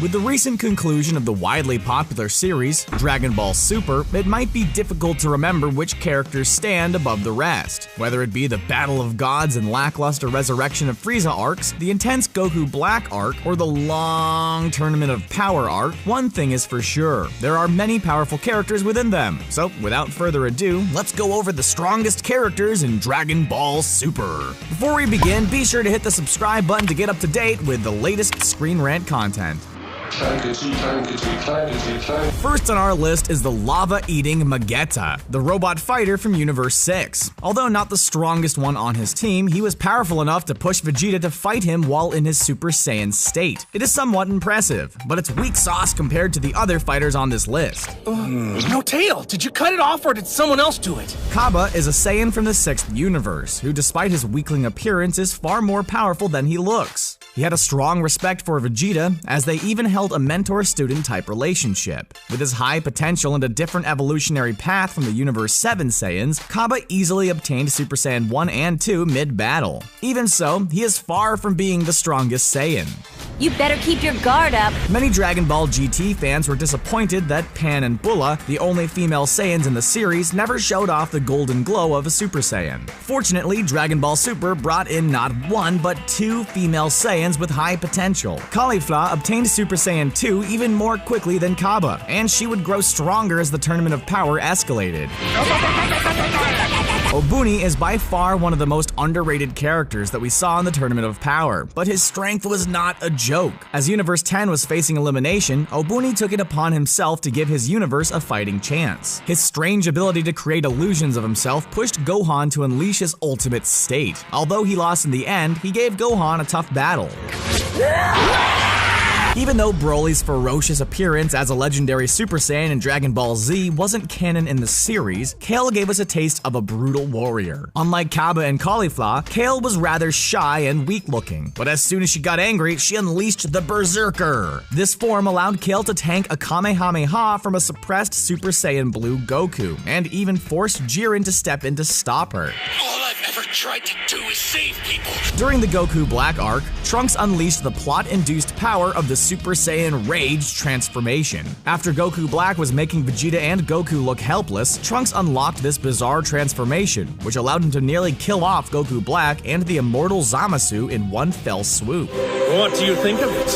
With the recent conclusion of the widely popular series, Dragon Ball Super, it might be difficult to remember which characters stand above the rest. Whether it be the Battle of Gods and lackluster Resurrection of Frieza arcs, the intense Goku Black arc, or the long Tournament of Power arc, one thing is for sure: there are many powerful characters within them. So, without further ado, let's go over the strongest characters in Dragon Ball Super. Before we begin, be sure to hit the subscribe button to get up to date with the latest Screen Rant content. First on our list is the lava-eating Magetta, the robot fighter from Universe 6. Although not the strongest one on his team, he was powerful enough to push Vegeta to fight him while in his Super Saiyan state. It is somewhat impressive, but it's weak sauce compared to the other fighters on this list. No tail! Did you cut it off or did someone else do it? Kaba is a Saiyan from the 6th universe, who despite his weakling appearance is far more powerful than he looks. He had a strong respect for Vegeta, as they even held a mentor-student type relationship. With his high potential and a different evolutionary path from the Universe 7 Saiyans, Kaba easily obtained Super Saiyan 1 and 2 mid-battle. Even so, he is far from being the strongest Saiyan. You better keep your guard up. Many Dragon Ball GT fans were disappointed that Pan and Bulla, the only female Saiyans in the series, never showed off the golden glow of a Super Saiyan. Fortunately, Dragon Ball Super brought in not one, but two female Saiyans with high potential. Caulifla obtained Super Saiyan 2 even more quickly than Kaba, and she would grow stronger as the Tournament of Power escalated. Obuni is by far one of the most underrated characters that we saw in the Tournament of Power, but his strength was not a joke. As Universe 10 was facing elimination, Obuni took it upon himself to give his universe a fighting chance. His strange ability to create illusions of himself pushed Gohan to unleash his ultimate state. Although he lost in the end, he gave Gohan a tough battle. Even though Broly's ferocious appearance as a legendary Super Saiyan in Dragon Ball Z wasn't canon in the series, Kale gave us a taste of a brutal warrior. Unlike Kaba and Caulifla, Kale was rather shy and weak-looking, but as soon as she got angry, she unleashed the Berserker. This form allowed Kale to tank a Kamehameha from a suppressed Super Saiyan Blue Goku, and even forced Jiren to step in to stop her. All I've ever tried to do is save people. During the Goku Black arc, Trunks unleashed the plot-induced power of the Super Saiyan Rage transformation. After Goku Black was making Vegeta and Goku look helpless, Trunks unlocked this bizarre transformation, which allowed him to nearly kill off Goku Black and the immortal Zamasu in one fell swoop. What do you think of it?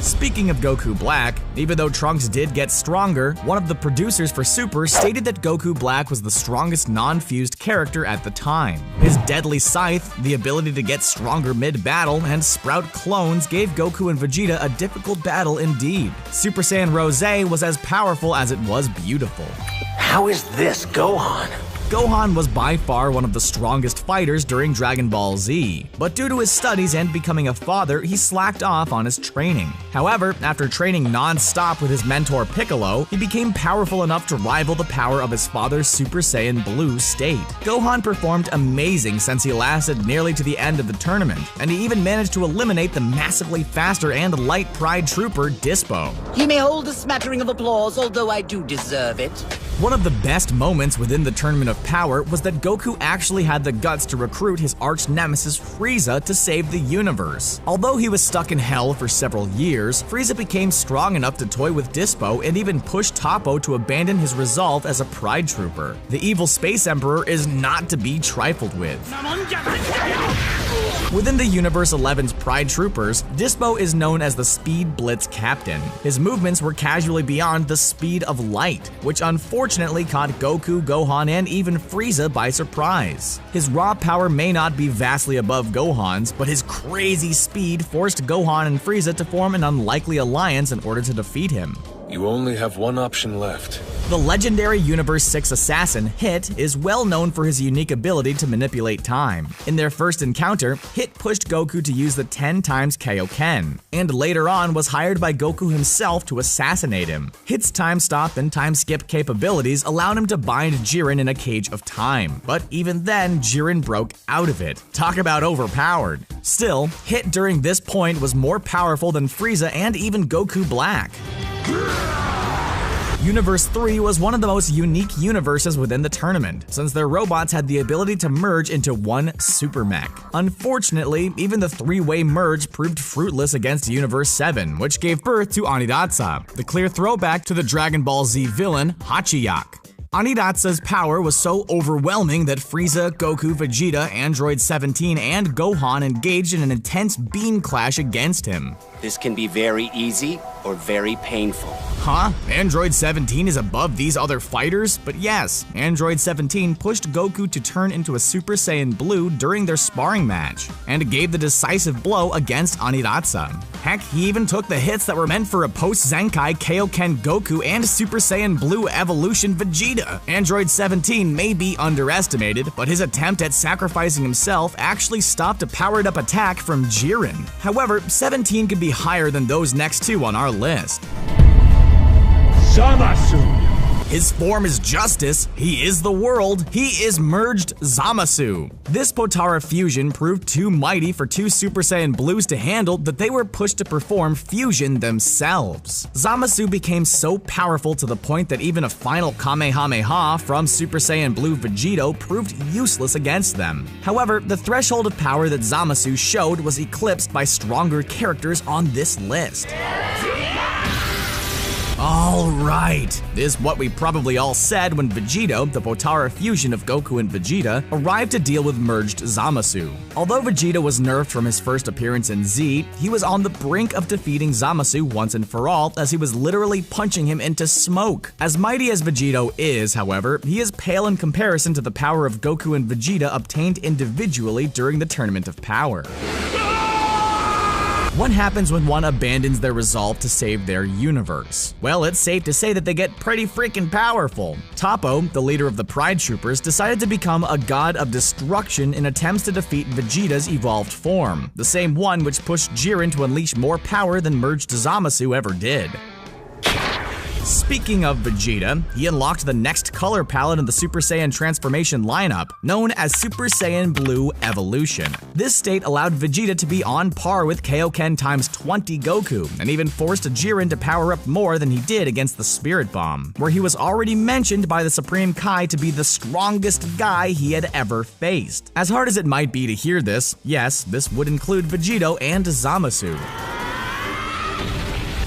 Speaking of Goku Black, even though Trunks did get stronger, one of the producers for Super stated that Goku Black was the strongest non-fused character at the time. His deadly scythe, the ability to get stronger mid-battle, and sprout clones gave Goku and Vegeta a difficult battle indeed. Super Saiyan Rose was as powerful as it was beautiful. How is this Gohan? Gohan was by far one of the strongest fighters during Dragon Ball Z, but due to his studies and becoming a father, he slacked off on his training. However, after training non-stop with his mentor Piccolo, he became powerful enough to rival the power of his father's Super Saiyan Blue state. Gohan performed amazing since he lasted nearly to the end of the tournament, and he even managed to eliminate the massively faster and light Pride Trooper Dispo. He may hold a smattering of applause, although I do deserve it. One of the best moments within the Tournament of Power was that Goku actually had the guts to recruit his arch nemesis Frieza to save the universe. Although he was stuck in hell for several years, Frieza became strong enough to toy with Dispo and even pushed Toppo to abandon his resolve as a Pride Trooper. The evil Space Emperor is not to be trifled with. Within the Universe 11's Pride Troopers, Dispo is known as the Speed Blitz Captain. His movements were casually beyond the speed of light, which unfortunately caught Goku, Gohan, and even Frieza by surprise. His raw power may not be vastly above Gohan's, but his crazy speed forced Gohan and Frieza to form an unlikely alliance in order to defeat him. You only have one option left. The legendary Universe 6 assassin, Hit, is well known for his unique ability to manipulate time. In their first encounter, Hit pushed Goku to use the 10 times Kaioken, and later on was hired by Goku himself to assassinate him. Hit's time stop and time skip capabilities allowed him to bind Jiren in a cage of time, but even then, Jiren broke out of it. Talk about overpowered. Still, Hit during this point was more powerful than Frieza and even Goku Black. Universe 3 was one of the most unique universes within the tournament, since their robots had the ability to merge into one super mech. Unfortunately, even the three-way merge proved fruitless against Universe 7, which gave birth to Anidatsa, the clear throwback to the Dragon Ball Z villain Hachiyak. Anidatsa's power was so overwhelming that Frieza, Goku, Vegeta, Android 17, and Gohan engaged in an intense beam clash against him. This can be very easy or very painful. Huh? Android 17 is above these other fighters? But yes, Android 17 pushed Goku to turn into a Super Saiyan Blue during their sparring match, and gave the decisive blow against Anidatsa. Heck, he even took the hits that were meant for a post-Zenkai Kaioken Goku and Super Saiyan Blue Evolution Vegeta. Android 17 may be underestimated, but his attempt at sacrificing himself actually stopped a powered-up attack from Jiren. However, 17 could be higher than those next two on our list. Zamasu! His form is justice, he is the world, he is merged Zamasu. This Potara fusion proved too mighty for two Super Saiyan Blues to handle that they were pushed to perform fusion themselves. Zamasu became so powerful to the point that even a final Kamehameha from Super Saiyan Blue Vegito proved useless against them. However, the threshold of power that Zamasu showed was eclipsed by stronger characters on this list. Alright, this is what we probably all said when Vegito, the Potara fusion of Goku and Vegeta, arrived to deal with merged Zamasu. Although Vegeta was nerfed from his first appearance in Z, he was on the brink of defeating Zamasu once and for all, as he was literally punching him into smoke. As mighty as Vegito is, however, he is pale in comparison to the power of Goku and Vegeta obtained individually during the Tournament of Power. What happens when one abandons their resolve to save their universe? Well, it's safe to say that they get pretty freaking powerful. Toppo, the leader of the Pride Troopers, decided to become a god of destruction in attempts to defeat Vegeta's evolved form, the same one which pushed Jiren to unleash more power than merged Zamasu ever did. Speaking of Vegeta, he unlocked the next color palette in the Super Saiyan transformation lineup, known as Super Saiyan Blue Evolution. This state allowed Vegeta to be on par with Kaioken times 20 Goku, and even forced Jiren to power up more than he did against the Spirit Bomb, where he was already mentioned by the Supreme Kai to be the strongest guy he had ever faced. As hard as it might be to hear this, yes, this would include Vegito and Zamasu.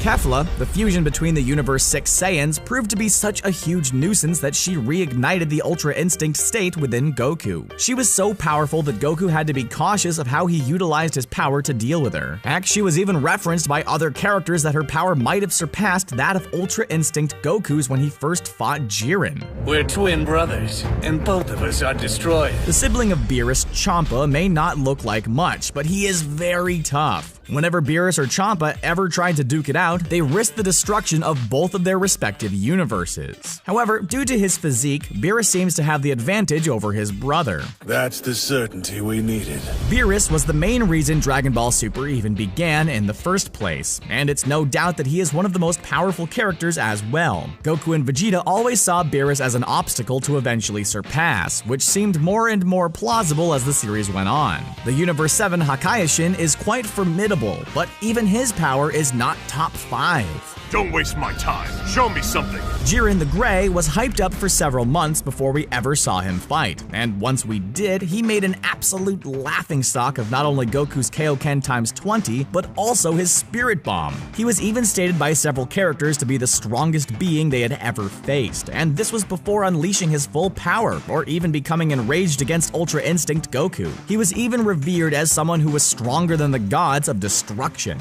Kefla, the fusion between the Universe 6 Saiyans, proved to be such a huge nuisance that she reignited the Ultra Instinct state within Goku. She was so powerful that Goku had to be cautious of how he utilized his power to deal with her. Heck, she was even referenced by other characters that her power might have surpassed that of Ultra Instinct Goku's when he first fought Jiren. We're twin brothers, and both of us are destroyed. The sibling of Beerus, Champa, may not look like much, but he is very tough. Whenever Beerus or Champa ever tried to duke it out, they risked the destruction of both of their respective universes. However, due to his physique, Beerus seems to have the advantage over his brother. That's the certainty we needed. Beerus was the main reason Dragon Ball Super even began in the first place, and it's no doubt that he is one of the most powerful characters as well. Goku and Vegeta always saw Beerus as an obstacle to eventually surpass, which seemed more and more plausible as the series went on. The Universe 7 Hakaioshin is quite formidable, but even his power is not top 5. Don't waste my time. Show me something. Jiren the Grey was hyped up for several months before we ever saw him fight, and once we did, he made an absolute laughingstock of not only Goku's Kaioken times 20, but also his Spirit Bomb. He was even stated by several characters to be the strongest being they had ever faced, and this was before unleashing his full power, or even becoming enraged against Ultra Instinct Goku. He was even revered as someone who was stronger than the gods of destruction.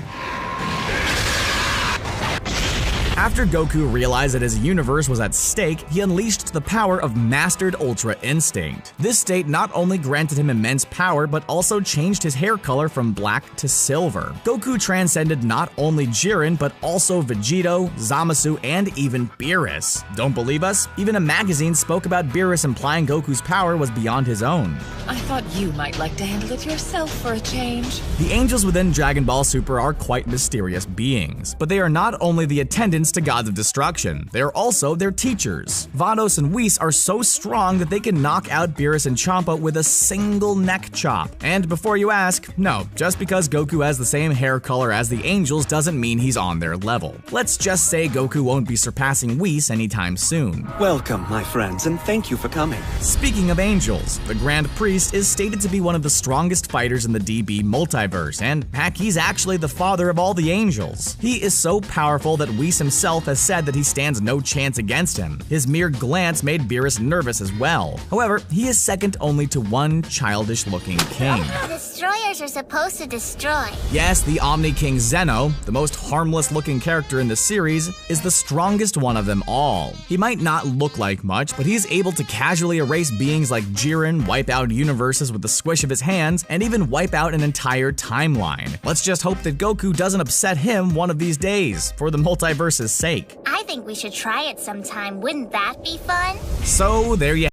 After Goku realized that his universe was at stake, he unleashed the power of Mastered Ultra Instinct. This state not only granted him immense power, but also changed his hair color from black to silver. Goku transcended not only Jiren, but also Vegito, Zamasu, and even Beerus. Don't believe us? Even a magazine spoke about Beerus implying Goku's power was beyond his own. I thought you might like to handle it yourself for a change. The angels within Dragon Ball Super are quite mysterious beings, but they are not only the attendants allegiance to gods of destruction. They are also their teachers. Vados and Whis are so strong that they can knock out Beerus and Champa with a single neck chop. And before you ask, no, just because Goku has the same hair color as the angels doesn't mean he's on their level. Let's just say Goku won't be surpassing Whis anytime soon. Welcome, my friends, and thank you for coming. Speaking of angels, the Grand Priest is stated to be one of the strongest fighters in the DB multiverse, and heck, he's actually the father of all the angels. He is so powerful that Whis himself has said that he stands no chance against him. His mere glance made Beerus nervous as well. However, he is second only to one childish-looking king. Destroyers are supposed to destroy. Yes, the Omni King Zeno, the most harmless-looking character in the series, is the strongest one of them all. He might not look like much, but he is able to casually erase beings like Jiren, wipe out universes with the squish of his hands, and even wipe out an entire timeline. Let's just hope that Goku doesn't upset him one of these days, for the multiverse's sake. I think we should try it sometime. Wouldn't that be fun? So there you